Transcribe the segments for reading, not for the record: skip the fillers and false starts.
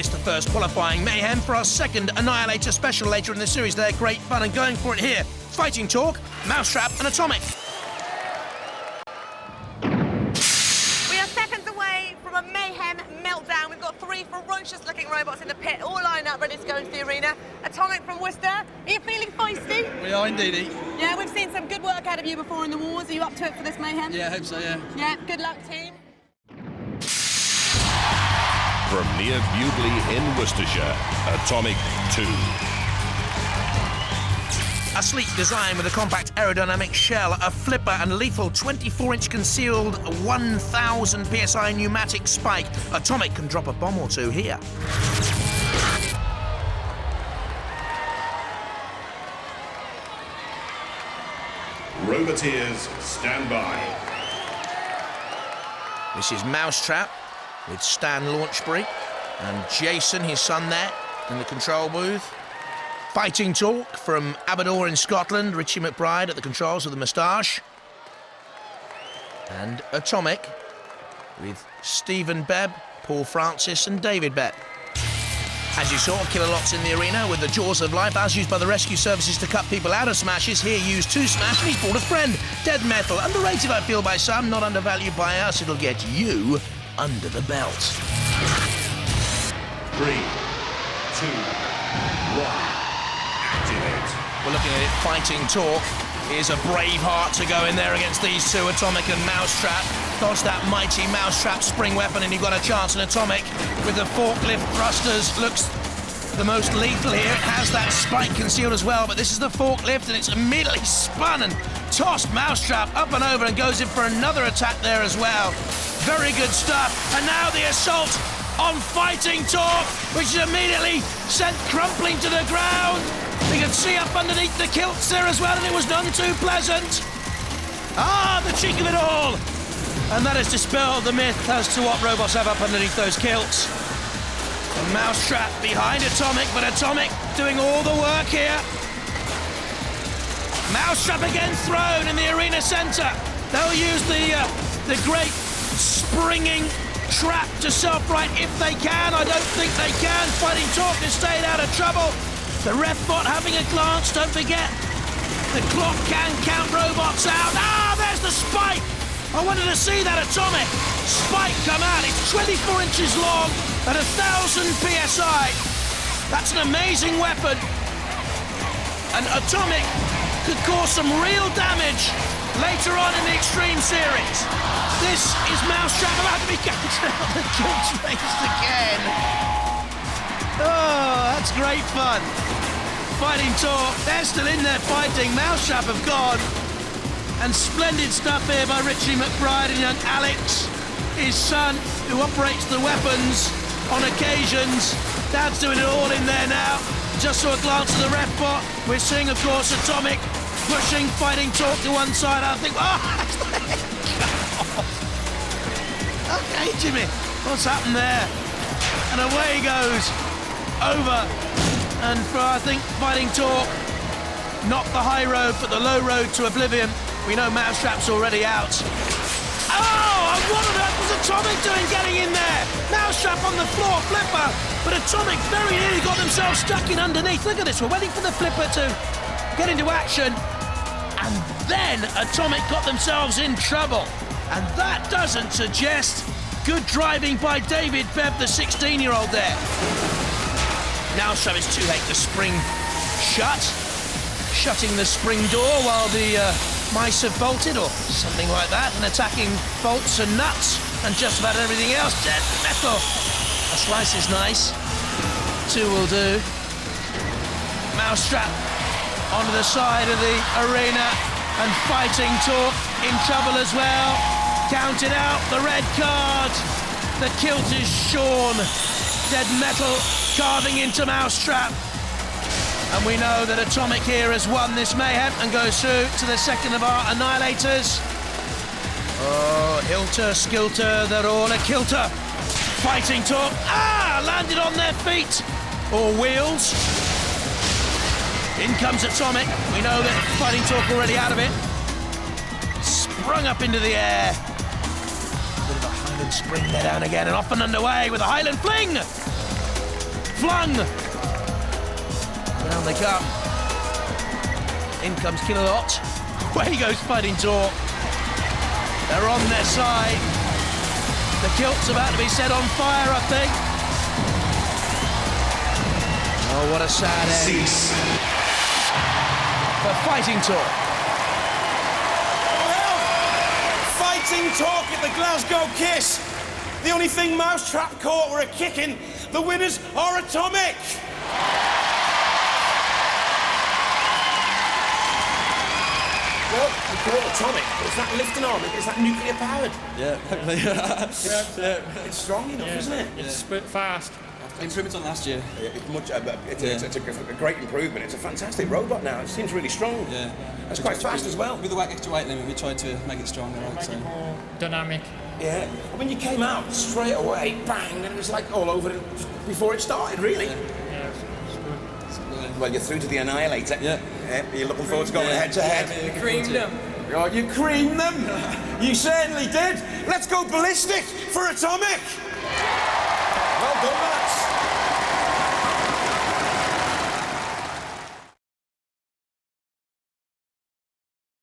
this the first qualifying Mayhem for our second Annihilator special later in the series. They're great fun and going for it here. Fighting Talk, Mousetrap and Atomic. We are seconds away from a Mayhem meltdown. We've got three ferocious-looking robots in the pit, all lined up, ready to go into the arena. Atomic from Worcester, are you feeling feisty? We are indeed. Yeah, we've seen some good work out of you before in the wars. Are you up to it for this Mayhem? Yeah, I hope so, yeah. Yeah, good luck, team. From near Bewdley in Worcestershire, Atomic 2. A sleek design with a compact aerodynamic shell, a flipper and lethal 24-inch concealed 1,000 PSI pneumatic spike. Atomic can drop a bomb or two here. Roboteers, stand by. This is Mousetrap with Stan Launchbury and Jason, his son, there in the control booth. Fighting Talk from Aberdour in Scotland, Richie McBride at the controls with the moustache. And Atomic with Stephen Bebb, Paul Francis and David Bebb. As you saw, Kilolots in the arena with the jaws of life, as used by the rescue services to cut people out of smashes. Here used to smash, and he's brought a friend. Dead metal, underrated I feel by some, not undervalued by us. It'll get you under the belt. 3, 2, 1. Activate. We're looking at it, Fighting Talk. Here's a brave heart to go in there against these two, Atomic and Mousetrap. Dodge that mighty Mousetrap spring weapon and you've got a chance. And Atomic with the forklift thrusters looks the most lethal here. It has that spike concealed as well, but this is the forklift and it's immediately spun and tossed Mousetrap up and over and goes in for another attack there as well. Very good stuff. And now the assault on Fighting Talk, which is immediately sent crumpling to the ground. You can see up underneath the kilts there as well, and it was none too pleasant. Ah, the cheek of it all. And that has dispelled the myth as to what robots have up underneath those kilts. A Mousetrap behind Atomic, but Atomic doing all the work here. Mousetrap again thrown in the arena centre. They'll use the great springing trap to self-right if they can. I don't think they can. Fighting Talk has stayed out of trouble. The ref bot having a glance, don't forget. The clock can count robots out. Ah, there's the spike! I wanted to see that Atomic spike come out. It's 24 inches long at 1,000 PSI. That's an amazing weapon. And Atomic could cause some real damage later on in the Extreme Series. This is Mousetrap about to be counted out. The kills raised again. Oh, that's great fun. Fighting Talk, they're still in there fighting. Mousetrap have gone. And splendid stuff here by Richie McBride and young Alex, his son, who operates the weapons on occasions. Dad's doing it all in there now. Just saw a glance at the ref bot. We're seeing, of course, Atomic pushing Fighting Talk to one side. I think, oh, okay, Jimmy, what's happened there? And away he goes. Over, and for, I think, Fighting Talk, not the high road, but the low road to oblivion. We know Mousetrap's already out. Oh, and what on earth was Atomic doing getting in there? Mousetrap on the floor, flipper, but Atomic very nearly got themselves stuck in underneath. Look at this, we're waiting for the flipper to get into action, and then Atomic got themselves in trouble. And that doesn't suggest good driving by David Bebb, the 16-year-old there. Mousetrap is too late, the spring shut, shutting the spring door while the mice have bolted or something like that, and attacking bolts and nuts and just about everything else. Dead metal. A slice is nice. 2 will do. Mousetrap onto the side of the arena and Fighting Talk in trouble as well. Counted out, the red card. The kilt is shorn. Dead metal carving into Mousetrap. And we know that Atomic here has won this Mayhem and goes through to the second of our Annihilators. Oh, Hilter, Skilter, they're all a kilter. Fighting Talk, landed on their feet. Or wheels. In comes Atomic. We know that Fighting Talk already out of it. Sprung up into the air. Bit of a Highland spring there down again and off and underway with a Highland fling. flung. Down they come. In comes Kilolot. Away goes Fighting Talk. They're on their side. The kilt's about to be set on fire, I think. Oh, what a sad end for Fighting Talk. Well, Fighting Talk at the Glasgow Kiss. The only thing Mousetrap caught were a kicking. The winners are Atomic. Well, we call it Atomic, but it's that lifting arm, it's that nuclear powered. Yeah, hopefully. It's strong enough, isn't it? It's fast. Improvements on last year. It's a great improvement. It's a fantastic robot now. It seems really strong. Yeah. It's quite fast as well. With the extra weight limit, we tried to make it stronger, right? So. More dynamic. Yeah. When you came out straight away, bang, and it was like all over it before it started, really. Yeah, it's good. Well, you're through to the Annihilator. Yeah. You're looking forward to going head to head. You creamed them. Oh, you creamed them. You certainly did. Let's go ballistic for Atomic. Well done, lads.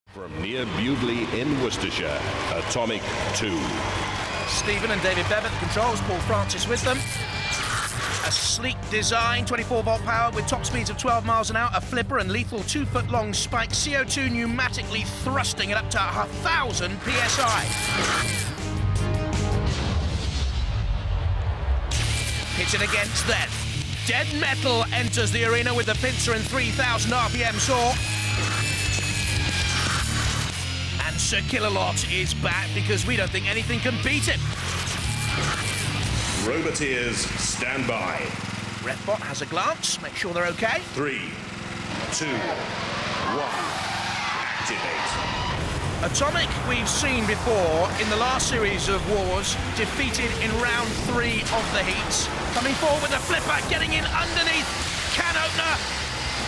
From near Bewdley in Worcestershire, Atomic 2. Stephen and David Bev at the controls, Paul Francis with them. A sleek design, 24-volt power with top speeds of 12 miles an hour, a flipper and lethal 2-foot-long spike, CO2 pneumatically thrusting it up to 1,000 PSI. Pitching against them. Dead Metal enters the arena with the pincer and 3,000 RPM saw. And Sir Kilolot is back because we don't think anything can beat him. Roboteers, stand by. Refbot has a glance, make sure they're okay. 3, 2, 1. Activate. Atomic, we've seen before in the last series of wars, defeated in round 3 of the heats. Coming forward with a flipper, getting in underneath can opener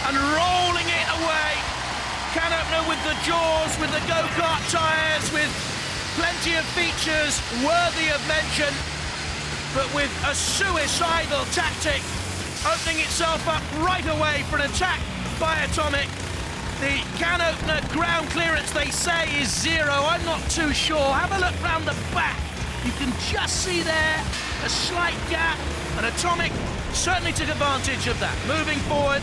and rolling it away. Can opener with the jaws, with the go-kart tyres, with plenty of features worthy of mention, but with a suicidal tactic, opening itself up right away for an attack by Atomic. The can opener ground clearance, they say, is 0. I'm not too sure. Have a look round the back. You can just see there a slight gap, and Atomic certainly took advantage of that. Moving forward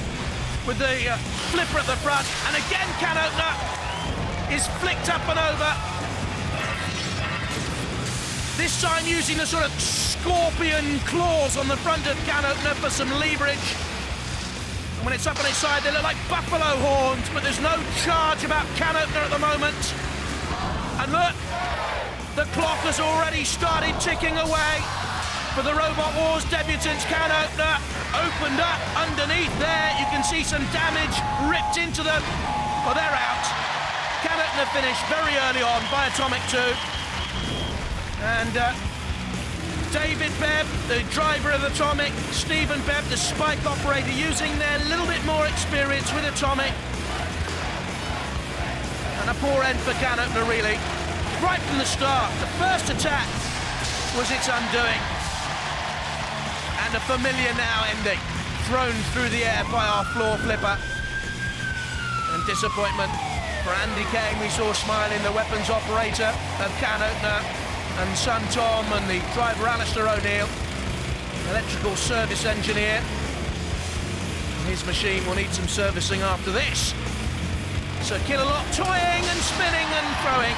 with the flipper at the front, and again can opener is flicked up and over. This time using the sort of scorpion claws on the front of can opener for some leverage. And when it's up on its side, they look like buffalo horns, but there's no charge about can opener at the moment. And look, the clock has already started ticking away for the Robot Wars debutants. Can opener opened up underneath there. You can see some damage ripped into them. Well, they're out. Can opener finished very early on by Atomic 2. And David Bev, the driver of Atomic, Stephen Bev, the spike operator, using their little bit more experience with Atomic. And a poor end for can opener, really. Right from the start, the first attack was its undoing. And a familiar now ending, thrown through the air by our floor flipper. And disappointment for Andy Kane, we saw smiling, the weapons operator of can opener, and son Tom and the driver Alistair O'Neill, electrical service engineer. His machine will need some servicing after this. So Kilolot toying and spinning and throwing.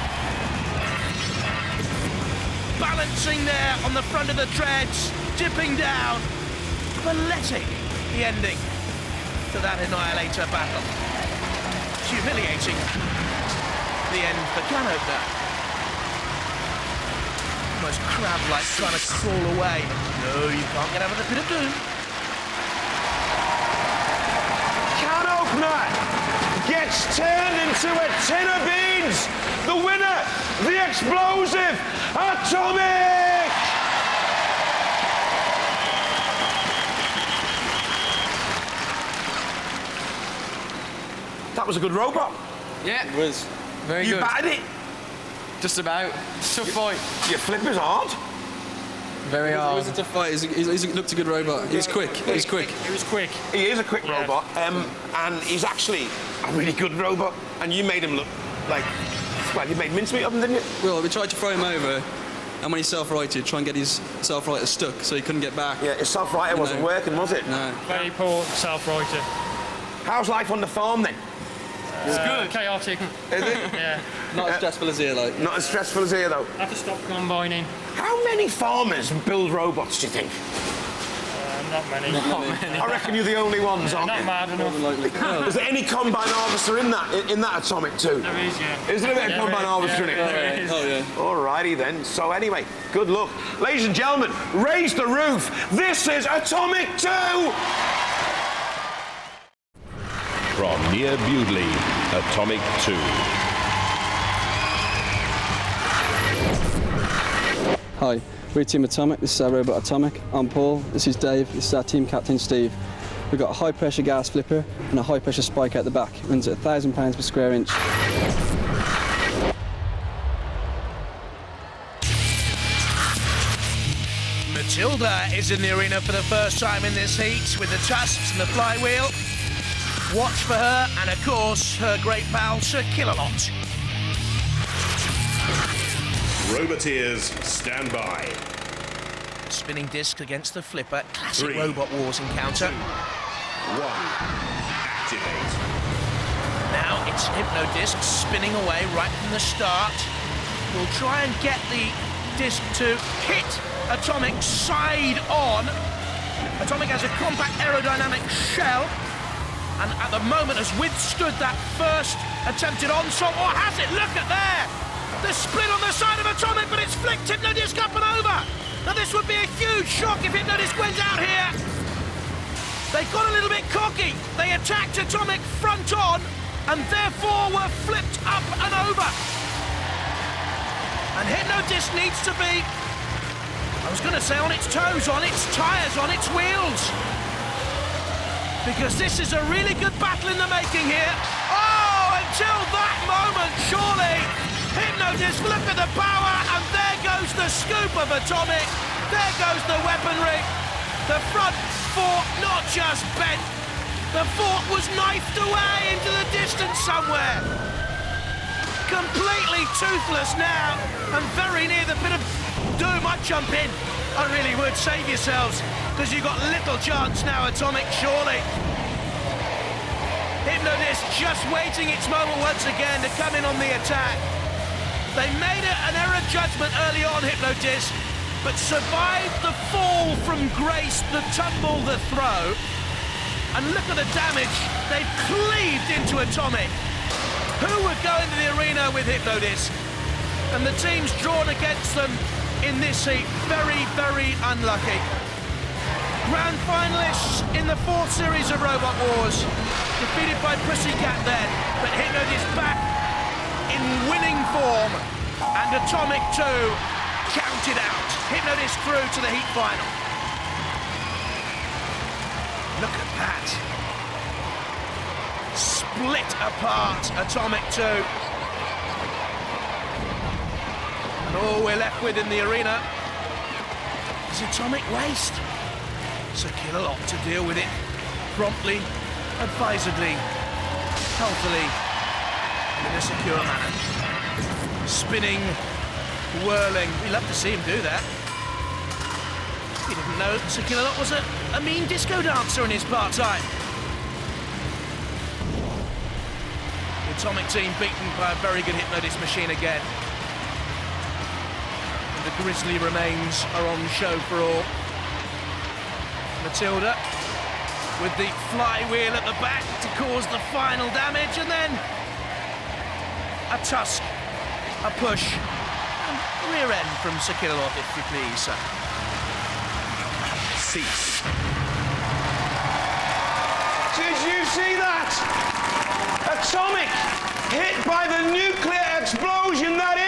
Balancing there on the front of the treads, dipping down, balletic the ending to that Annihilator battle. Humiliating the end for can opener. Almost crab-like, trying to crawl away. No, you can't get out of the pit of doom. Can opener gets turned into a tin of beans. The winner, the explosive Atomic! That was a good robot. Yeah, it was very good. You batted it. Just about. Tough fight. Your flipper's hard. Very hard. It was a tough fight. He looked a good robot. He was quick. He was quick. He was quick. He is a quick robot, and he's actually a really good robot. And you made him look like, well, you made mincemeat of him, didn't you? Well, we tried to throw him over, and when he self-righted, try and get his self-righter stuck so he couldn't get back. Yeah, his self-righter wasn't working, was it? No. Very poor self-righter. How's life on the farm then? It's good. Chaotic. Is it? Yeah. Not as stressful as here, like. Not as stressful as here, though. Have to stop combining. How many farmers build robots, do you think? Not many. I reckon you're the only ones, aren't Not you? mad enough. Is there any combine harvester in that atomic too? There is, yeah. Is there a bit of combine harvester in it? There is. Oh, yeah. Alrighty then. So anyway, good luck. Ladies and gentlemen, raise the roof. This is Atomic 2! From near Bewdley, Atomic 2. Hi, we're Team Atomic. This is our robot Atomic. I'm Paul. This is Dave. This is our team captain, Steve. We've got a high-pressure gas flipper and a high-pressure spike out the back. It runs at £1,000 per square inch. Matilda is in the arena for the first time in this heat with the tusks and the flywheel. Watch for her and, of course, her great pal Sir Killalot. Roboteers, stand by. Spinning disc against the flipper. Classic 3, Robot Wars encounter. 2, 1. Activate. Now it's Hypno-Disc spinning away right from the start. We'll try and get the disc to hit Atomic side on. Atomic has a compact aerodynamic shell and at the moment has withstood that first attempted onslaught. Or has it? Look at there! The split on the side of Atomic, but it's flicked Hypno-Disc up and over. Now this would be a huge shock if Hypno-Disc went out here. They got a little bit cocky. They attacked Atomic front on and therefore were flipped up and over. And Hypno-Disc needs to be, I was going to say on its toes, on its tyres, on its wheels. Because this is a really good battle in the making here. Oh, until that moment, surely. Hypno-Disc, look at the power, and there goes the scoop of Atomic. There goes the weaponry. The front fork not just bent, the fork was knifed away into the distance somewhere. Completely toothless now, and very near the pit of doom. I'd jump in. I really would. Save yourselves, because you've got little chance now, Atomic, surely. Hypno-Disc just waiting its moment once again to come in on the attack. They made an error judgment early on, Hypno-Disc, but survived the fall from grace, the tumble, the throw. And look at the damage. They've cleaved into Atomic. Who would go into the arena with Hypno-Disc? And the teams drawn against them in this heat, very, very unlucky. Grand finalists in the 4th series of Robot Wars, defeated by Pussycat then, but Hypno-Disc back in winning form, and Atomic 2 counted out. Hypno-Disc through to the heat final. Look at that. Split apart Atomic 2. And all we're left with in the arena is Atomic waste. So Killalot to deal with it promptly, advisedly, healthily, in a secure manner. Spinning, whirling. We love to see him do that. He didn't know Sir Killalot was a mean disco dancer in his part-time. The Atomic team beaten by a very good Hypno-Disc machine again. And the grisly remains are on show for all. Matilda with the flywheel at the back to cause the final damage, and then a tusk, a push, and rear end from Sir Killalot, if you please, sir. Cease. Did you see that? Atomic hit by the nuclear explosion that